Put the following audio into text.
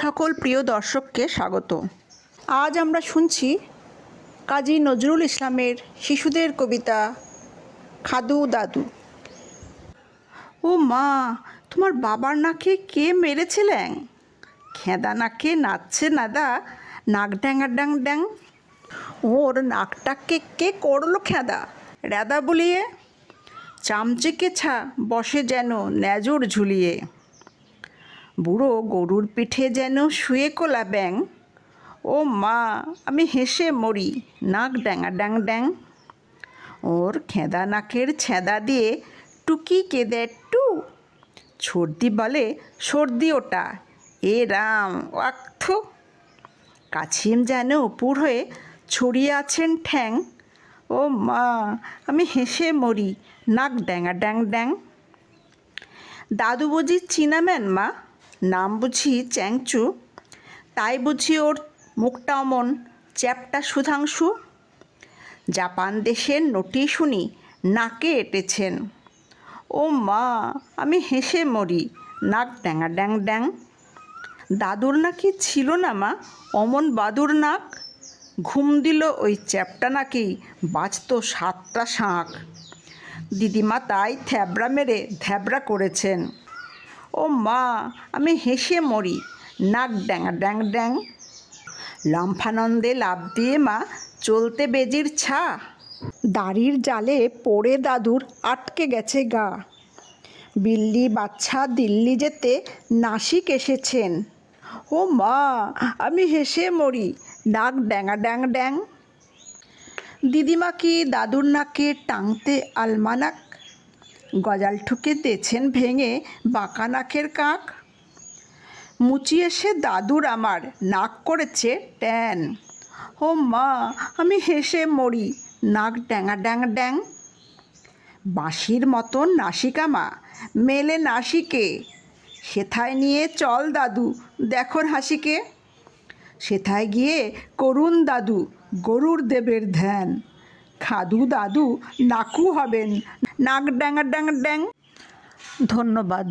সকল প্রিয় দর্শককে স্বাগত। আজ আমরা শুনছি কাজী নজরুল ইসলামের শিশুদের কবিতা খাদু দাদু। ও মা, তোমার বাবার নাকে কে মেরেছিলেন? খেদা নাকে নাচছে নাদা, নাক ড্যাঙা ড্যাং ড্যাং। ওর নাকটাকে কে করলো খেদা, রেদা বলিয়ে? চামচেকে ছা বসে যেন নেজর ঝুলিয়ে। বুড়ো গরুর পিঠে যেন শুয়ে কোলা ব্যাং। ও মা, আমি হেসে মরি, নাক ড্যাঙা ড্যাং ড্যাং। ওর খেদা নাকের ছেদা দিয়ে টুকি কেঁদে টু। সর্দি বলে সর্দি ওটা, এ রাম ওয়াক্থ। কাছিম যেন উপুর হয়ে ছড়িয়ে আছেন ঠ্যাং। ও মা, আমি হেসে মরি, নাক ড্যাঙা ড্যাং ড্যাং। দাদু বুঝি চীনাম্যান মা, নাম বুঝি চ্যাংচু, তাই বুঝি ওর মুখটা অমন চ্যাপটা সুধাংশু। জাপান দেশের নটি শুনি নাকে এঁটেছেন। ও মা, আমি হেসে মরি, নাক ড্যাঙা ড্যাং ড্যাং। দাদুর নাকি ছিল না মা অমন বাদুর নাক, ঘুম দিল ওই চ্যাপটা নাকেই বাজত 7টা শাঁখ। দিদিমা তাই থ্যাবড়া মেরে ধ্যাবড়া করেছেন। ও মা, আমি হেসে মরি, নাক ড্যাঙা ড্যাং ড্যাং। লম্ফানন্দে লাফ দিয়ে মা চলতে বেজির ছা, দাড়ির জালে পড়ে দাদুর আটকে গেছে গা। বিল্লি বাচ্চা দিল্লি যেতে নাসিক এসেছেন। ও মা, আমি হেসে মরি, নাক ড্যাঙা ড্যাং ড্যাং। দিদিমা কি দাদুর নাকে টাংতে আলমানাক, গজাল ঠুকে দিয়েছেন ভেঙে বাঁকা নাকের কাক। মুচি এসে দাদুর আমার নাক করেছে ট্যান। ও মা, আমি হেসে মরি, নাক ড্যাঙা ড্যাং ড্যাং। বাঁশির মতন নাসিকা মা মেলে নাসিকে, সেথায় নিয়ে চল দাদু দেখোর হাসিকে। সেথায় গিয়ে করুন দাদু গরুর দেবের ধ্যান। খাদু দাদু নাকু হবেন, নাক ড্যাঙা ড্যাং ড্যাং। ধন্যবাদ।